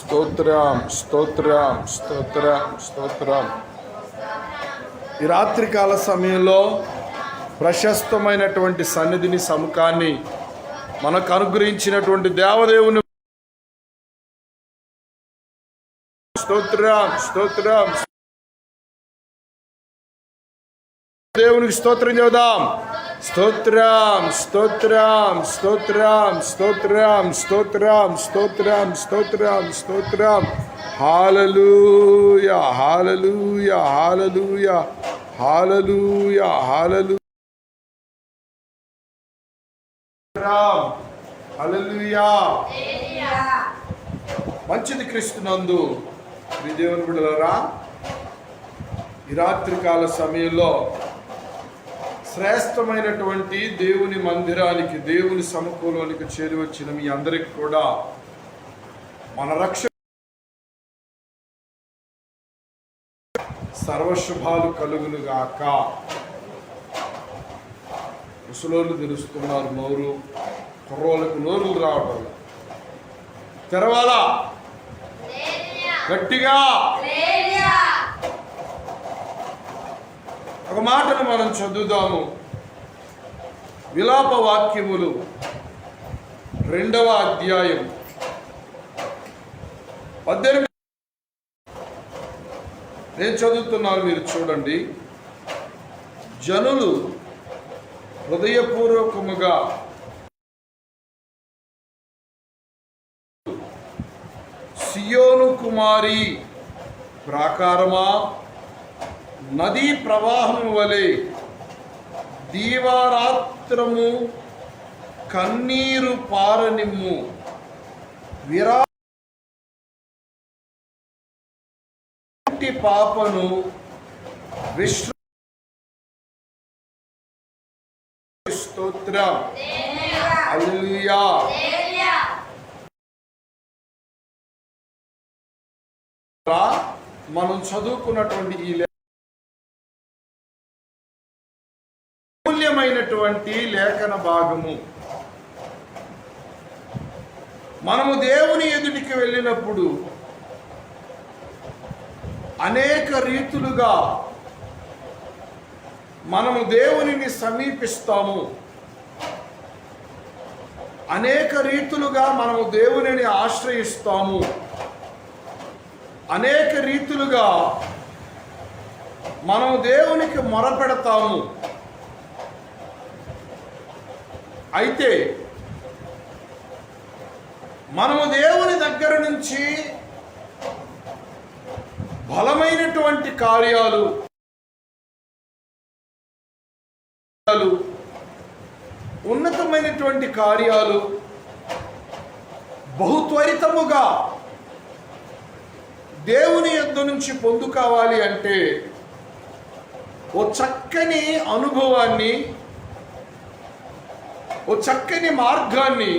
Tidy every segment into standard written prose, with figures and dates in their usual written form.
స్తోత్రం స్తోత్రం స్తోత్రం స్తోత్రం. ఈ రాత్రికాల సమయంలో ప్రశస్తమైనటువంటి సన్నిధిని సముఖాన్ని మనకు అనుగ్రహించినటువంటి దేవదేవుని స్తోత్రం స్తోత్రం. దేవునికి స్తోత్రం చెబుదాం. స్తోత్రం స్తోత్రం స్తోత్రం స్తోత్రం స్తోత్రం స్తోత్రం స్తోత్రం స్తోత్రం. హల్లెలూయా హల్లెలూయా హల్లెలూయా హల్లెలూయా హల్లెలూయా హల్లెలూయా. మంచిది క్రీస్తునందు దేవుని బిడ్డలారా, ఈ రాత్రికాల సమయంలో శ్రేష్టమైనటువంటి దేవుని మందిరానికి, దేవుని సమకూలానికి చేరి వచ్చిన మీ అందరికి కూడా మన రక్షణ సర్వశుభాలు కలుగునుగాక. ముసలోళ్ళు తెరుస్తున్నారు నోరు, కుర్రోళ్ళకు నోరులు రావడం తెరవాలా గట్టిగా. ఒక మాటను మనం చదువుదాము. విలాప వాక్యములు 2వ అధ్యాయం 18. నేను చదువుతున్నాను, మీరు చూడండి. జనులు హృదయపూర్వకముగా సియోను కుమారి ప్రాకారమా, నదీ ప్రవాహము వలె దీవారాత్రము కన్నీరు పారనిమ్ము. విరాటి పాపను స్తోత్రం హల్లెలూయా. మనం చదువుకున్నటువంటి ఈ మూల్యమైనటువంటి లేఖన భాగము, మనము దేవుని ఎదుటికి వెళ్ళినప్పుడు అనేక రీతులుగా మనము దేవునిని సమీపిస్తాము. అనేక రీతులుగా మనము దేవునిని ఆశ్రయిస్తాము. అనేక రీతులుగా మనము దేవునికి మొరపెడతాము. అయితే మనము దేవుని దగ్గర నుంచి బలమైనటువంటి కార్యాలు, ఉన్నతమైనటువంటి కార్యాలు బహుత్వరితముగా దేవుని యొద్ద నుంచి పొందుకోవాలి అంటే ఓ చక్కని అనుభవాన్ని, ఓ చక్కని మార్గాన్ని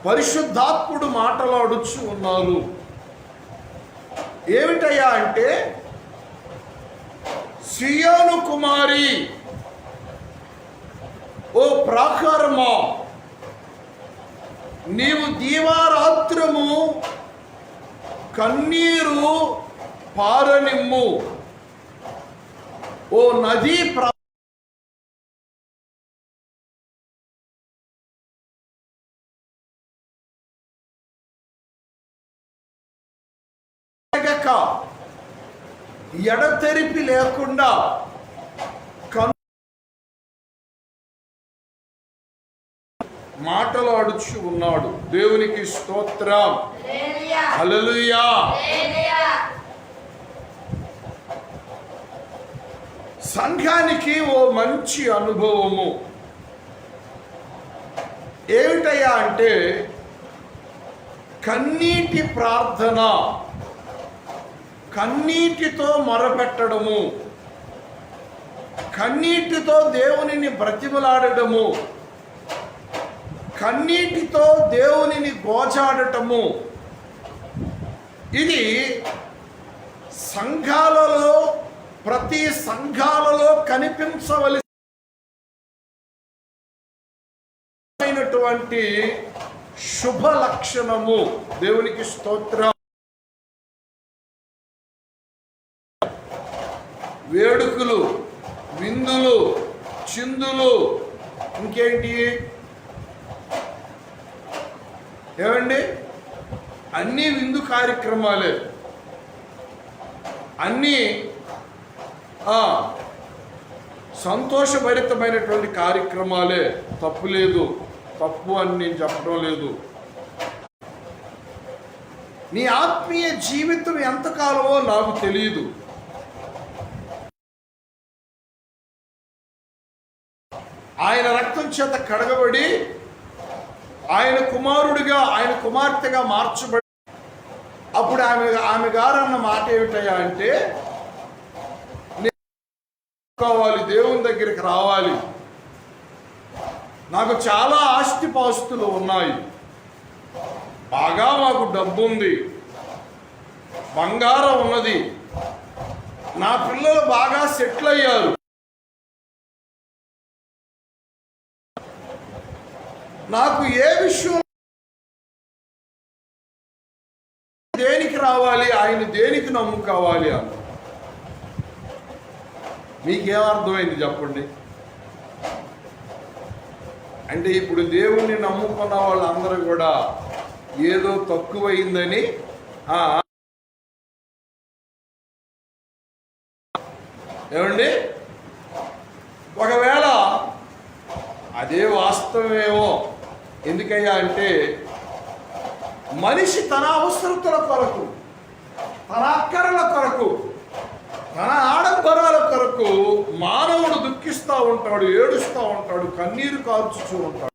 పరిశుద్ధాత్ముడు మాట్లాడుచు ఉన్నారు. ఏమిటయ్యా అంటే, సియోను కుమారి, ఓ ప్రాకారమా, నీవు దీవారాత్రము కన్నీరు పారనిమ్ము. ఓ నదీ ఎడతెరిపి లేకుండా మాటలాడుచు ఉన్నాడు. దేవునికి స్తోత్రం హల్లెలూయా. సంఘానికి ఓ మంచి అనుభవము ఏమిటయ్యా అంటే, కన్నీటి ప్రార్థన, కన్నీటితో మొరపెట్టడము, కన్నీటితో దేవునిని బ్రతిమలాడటము, కన్నీటితో దేవునిని గోచాడటము. ఇది సంఘాలలో, ప్రతి సంఘాలలో కనిపించవలసినటువంటి శుభ లక్షణము. దేవునికి స్తోత్రం. వేడుకలు, విందులు, చిందులు, ఇంకేంటి ఏమండి, అన్నీ విందు కార్యక్రమాలే, అన్నీ సంతోషభరితమైనటువంటి కార్యక్రమాలే. తప్పు లేదు, తప్పు అని నేను చెప్పడం లేదు. నీ ఆత్మీయ జీవితం ఎంతకాలమో నాకు తెలియదు. ఆయన రక్తం చేత కడగబడి ఆయన కుమారుడిగా, ఆయన కుమార్తెగా మార్చబడి, అప్పుడు ఆమె గారు అన్న మాట ఏమిటయ్యా అంటే, కావాలి, దేవుని దగ్గరికి రావాలి, నాకు చాలా ఆస్తిపాస్తులు ఉన్నాయి, బాగా మాకు డబ్బు ఉంది, బంగారం ఉన్నది, నా పిల్లలు బాగా సెటిల్ అయ్యారు, నాకు ఏ విషయం దేనికి రావాలి, ఆయన దేనికి నమ్ముకోవాలి అన్న. మీకేమర్థమైంది చెప్పండి? అంటే ఇప్పుడు దేవుణ్ణి నమ్ముకున్న వాళ్ళందరూ కూడా ఏదో తక్కువైందని ఏమండి, ఒకవేళ అదే వాస్తవమేమో. ఎందుకయ్యా అంటే, మనిషి తన అవసరతల కొరకు, తన అక్కరల కొరకు, తన ఆడంబరాల కొరకు మానవుడు దుఃఖిస్తూ ఉంటాడు, ఏడుస్తూ ఉంటాడు, కన్నీరు కార్చుతూ ఉంటాడు.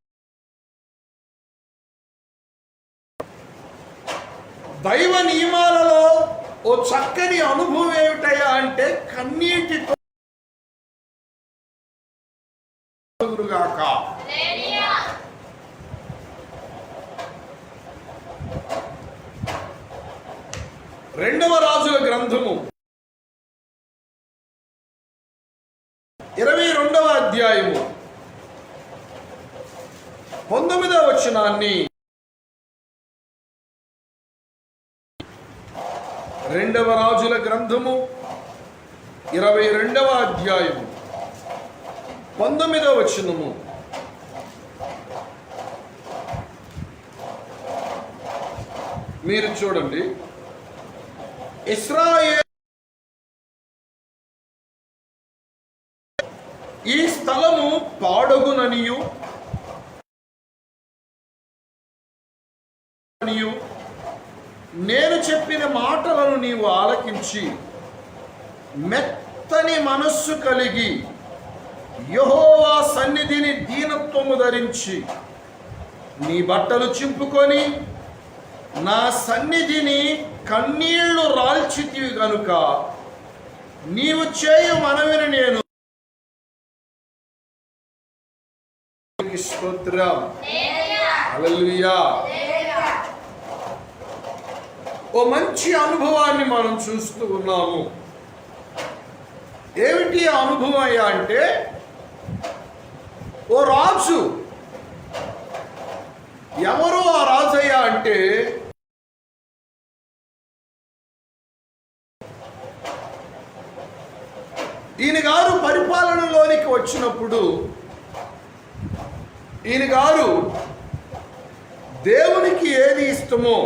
దైవ నియమాలలో ఓ చక్కని అనుభవం ఏమిటయ్యా అంటే, కన్నీటితో గాక. రెండవ రాజుల గ్రంథము 22వ అధ్యాయము 19వ వచనాన్ని, రెండవ రాజుల గ్రంథము 22వ అధ్యాయము 19వ వచనము. మీరు చూడండి, ఇశ్రాయేలు ఈ స్థలము పాడగుననియు నేను చెప్పిన మాటలను నీవు ఆలకించి మెత్తని మనస్సు కలిగి యెహోవా సన్నిధిని దీనత్వము ధరించి నీ బట్టలు చింపుకొని నా సన్నిధిని కన్నీళ్లు రాల్చితివి గనుక నీవు చేయు మనవిని నేను. స్తోత్రం, హల్లెలూయా. ఓ మంచి అనుభవాన్ని మనం చూస్తూ ఉన్నాము. ఏమిటి ఆ అనుభవం అయ్యా అంటే, ఓ రాజు, ఎవరు ఆ రాజు అయ్యా అంటే, ఈయన గారు పరిపాలనలోనికి వచ్చినప్పుడు ఈయన గారు దేవునికి ఏది ఇష్టమో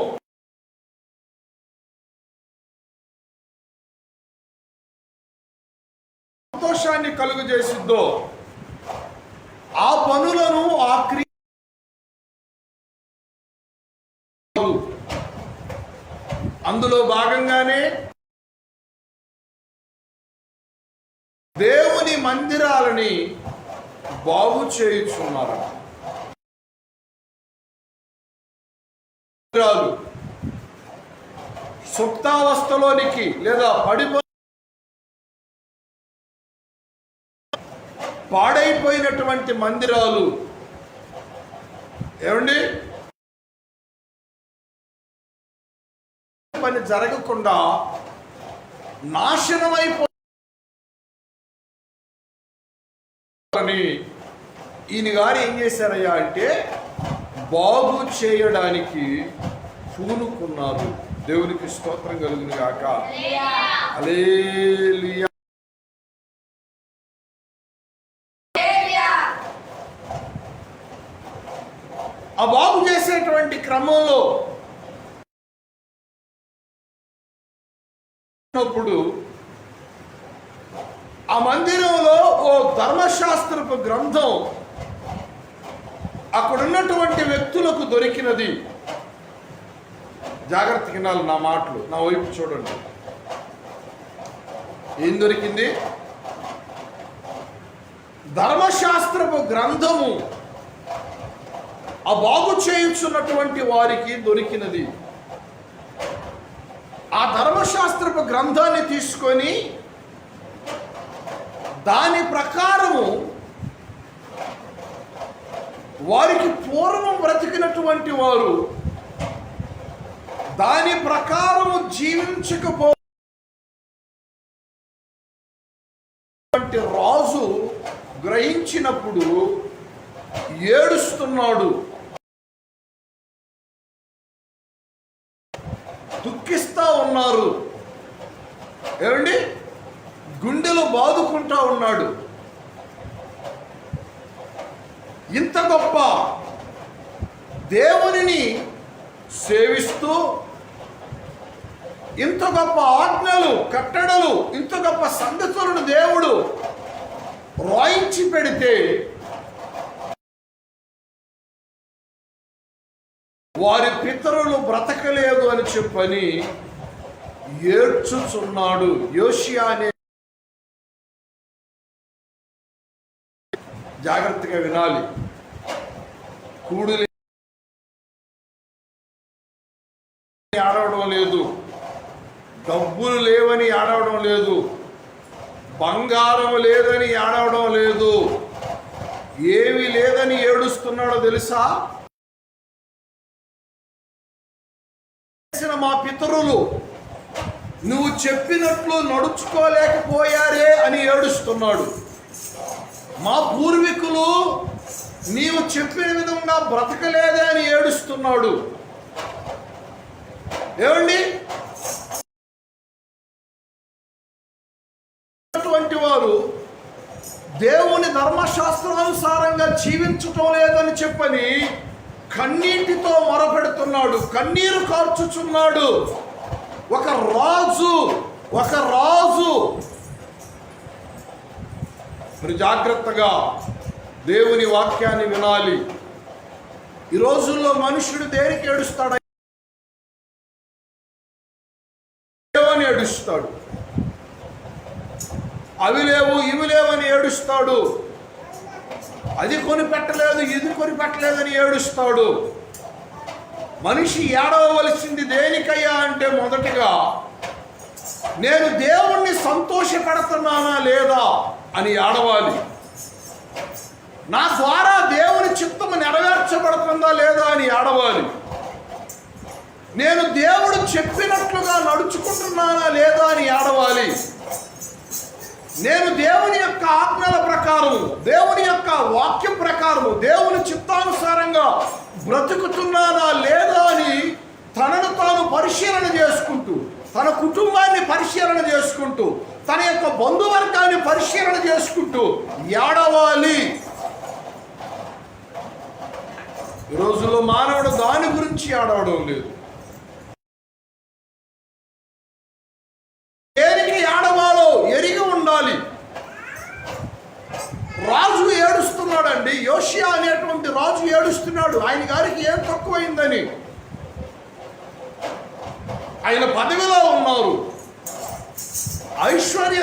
సంతోషాన్ని కలుగజేసిద్దో ఆ పనులను, ఆ అందులో భాగంగానే దేవుని మందిరాలని బాగు చేయుచున్నారు. సుప్తావస్థలోనికి లేదా పాడైపోయినటువంటి మందిరాలు ఏమండి పని జరగకుండా నాశనమైపోయి ఈయన గారు ఏం చేశారయ్యా అంటే, బాగు చేయడానికి పూనుకున్నారు. దేవునికి స్తోత్రం కలుగును గాక. హల్లెలూయా. ఆ బాగు చేసేటువంటి క్రమంలో ఆ మందిరంలో ఓ ధర్మశాస్త్రపు గ్రంథం అక్కడున్నటువంటి వ్యక్తులకు దొరికినది. జాగ్రత్తగా వినాలి నా మాటలు, నా వైపు చూడండి. ఏం దొరికింది? ధర్మశాస్త్రపు గ్రంథము ఆ బాగు చేయుచున్నటువంటి వారికి దొరికినది. ఆ ధర్మశాస్త్రపు గ్రంథాన్ని తీసుకొని దాని ప్రకారము వారికి పూర్వం బ్రతికినటువంటి వారు దాని ప్రకారము జీవించకపో రాజు గ్రహించినప్పుడు ఏడుస్తున్నాడు, దుఃఖిస్తా ఉన్నారు. ఏమండి? గుండెలు బాదుకుంటా ఉన్నాడు. ఇంత గొప్ప దేవునిని సేవిస్తూ, ఇంత గొప్ప ఆజ్ఞలు, కట్టడలు, ఇంత గొప్ప సంగతులను దేవుడు రాయించి పెడితే వారి పితరులు బ్రతకలేదు అని చెప్పని ఏడ్చుచున్నాడు. యోషియా అనే, జాగ్రత్తగా వినాలి, కూడు ఆడవడం లేదు, డబ్బులు లేవని ఆడవడం లేదు, బంగారం లేదని ఆడవడం లేదు. ఏమి లేదని ఏడుస్తున్నాడో తెలుసా? మా పితరులు నువ్వు చెప్పినట్లు నడుచుకోలేకపోయారే అని ఏడుస్తున్నాడు. మా పూర్వీకులు నీవు చెప్పిన విధంగా బ్రతకలేదే అని ఏడుస్తున్నాడు. ఏమండి? అటువంటి వారు దేవుని ధర్మశాస్త్రానుసారంగా జీవించటం లేదని చెప్పని కన్నీటితో మొరపెడుతున్నాడు, కన్నీరు కార్చుచున్నాడు. ఒక రాజు మరి జాగ్రత్తగా దేవుని వాక్యాన్ని వినాలి. ఈ రోజుల్లో మనుషుడు దేనికి ఏడుస్తాడు? అని ఏడుస్తాడు. అవి లేవు ఇవి లేవని ఏడుస్తాడు. అది కొనిపెట్టలేదు ఇది కొనిపెట్టలేదని ఏడుస్తాడు. మనిషి ఏడవలసింది దేనికయ్యా అంటే, మొదటిగా నేను దేవుణ్ణి సంతోషపెడుతున్నానా లేదా అని ఏడవాలి. నా ద్వారా దేవుని చిత్తము నెరవేర్చబడుతుందా లేదా అని ఏడవాలి. నేను దేవుడు చెప్పినట్లుగా నడుచుకుంటున్నానా లేదా అని ఏడవాలి. నేను దేవుని యొక్క ఆజ్ఞల ప్రకారము, దేవుని యొక్క వాక్యం ప్రకారము, దేవుని చిత్తానుసారంగా బ్రతుకుతున్నానా లేదా అని తనను తాను పరిశీలన చేసుకుంటూ, తన కుటుంబాన్ని పరిశీలన చేసుకుంటూ, తన యొక్క బంధువర్గాన్ని పరిశీలన చేసుకుంటూ ఏడవాలి. ఈ రోజుల్లో మానవుడు దాని గురించి ఏడవడం లేదు. దేనికి ఏడవాలో ఎరిగి ఉండాలి. రాజు ఏడుస్తున్నాడండి. యోషియా అనేటువంటి రాజు ఏడుస్తున్నాడు. ఆయన గారికి ఏం తక్కువైందని. ఆయన పదవిలో ఉన్నారు, ఐశ్వర్య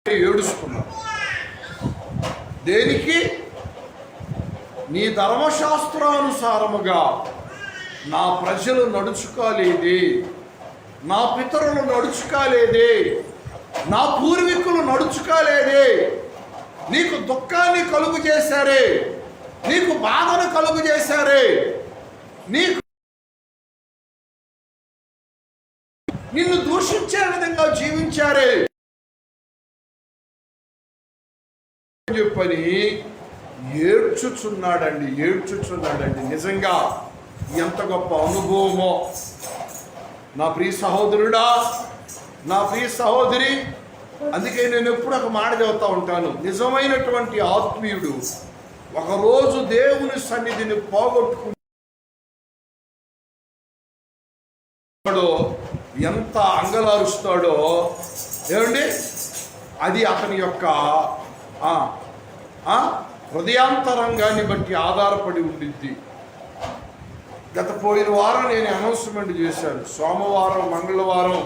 ఏడుస్తున్నారు. దేనికి? నీ ధర్మశాస్త్రానుసారముగా నా ప్రజలు నడుచుకోలేదే, నా పితరులు నడుచుకోలేదే, నా పూర్వీకులు నడుచుకోలేదే. నీకు దుఃఖాన్ని కలుగు చేశారే, నీకు బాధను కలుగు చేశారే, నీకు నిన్ను దూషించే విధంగా జీవించారే చెప్పని ఏడ్చుచున్నాడండి. నిజంగా ఎంత గొప్ప అనుభవమో. నా ప్రియ సహోదరుడా, నా ప్రియ సహోదరి, అందుకే నేను ఎప్పుడు ఒక మాట చెబుతూ ఉంటాను, నిజమైనటువంటి ఆత్మీయుడు ఒకరోజు దేవుని సన్నిధిని పోగొట్టుకుంటాడో, ఎంత అంగలారుస్తాడో ఏమండి, అది అతని యొక్క హృదయాంతరంగాన్ని బట్టి ఆధారపడి ఉండిద్ది. పోయిన వారం నేను అనౌన్స్మెంట్ చేశాను. సోమవారం, మంగళవారం,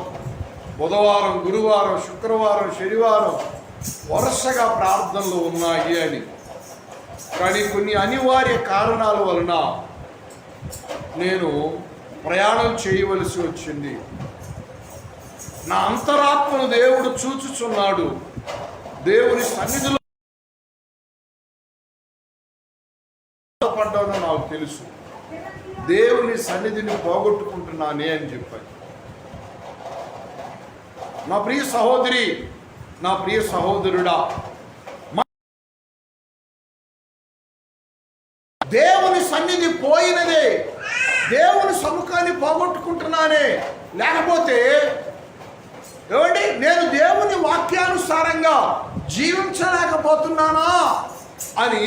బుధవారం, గురువారం, శుక్రవారం, శనివారం వరుసగా ప్రార్థనలు ఉన్నాయి అని. కానీ కొన్ని అనివార్య కారణాల వలన నేను ప్రయాణం చేయవలసి వచ్చింది. నా అంతరాత్మను దేవుడు చూచుచున్నాడు. దేవుని సన్నిధిలో పడ్డానో నాకు తెలుసు. దేవుని సన్నిధిని పోగొట్టుకుంటున్నానే అని చెప్పాను. నా ప్రియ సహోదరి, నా ప్రియ సహోదరుడా, దేవుని సన్నిధి పోయినదే, దేవుని సముఖాన్ని పోగొట్టుకుంటున్నానే. లేకపోతే ఏమండి, నేను దేవుని వాక్యానుసారంగా జీవించలేకపోతున్నానా అని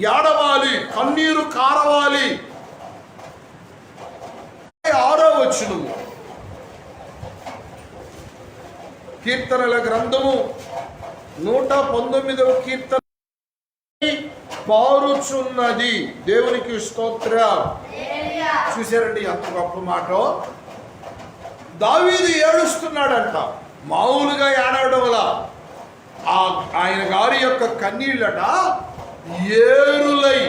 ఏడవాలి, కన్నీరు కారవాలి. 6వ వచనం, కీర్తనల గ్రంథము 119వ కీర్తన, పారుచున్నది. దేవునికి స్తోత్రం. చూశారండి ఎంత గొప్ప మాట. దావీదు ఏడుస్తున్నాడంట. మామూలుగా ఏడవడం వల్ల ఆయన గారి యొక్క కన్నీళ్ళట ఏరులై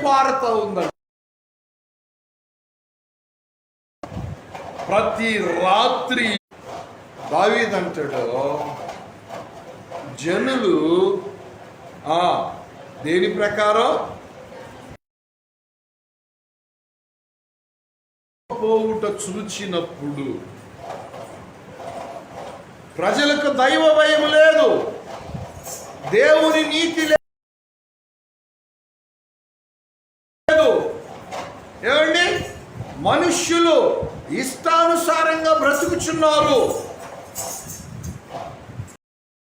పారుతా ఉందంట. ప్రతి రాత్రి దావీదు అంటాడు, జనులు దేని ప్రకారం పోవుట చూచినప్పుడు ప్రజలకు దైవ భయం లేదు, దేవుని నీతి లేదు. ఏమండి, మనుష్యులు ఇష్టానుసారంగా బ్రతుకుచున్నారు.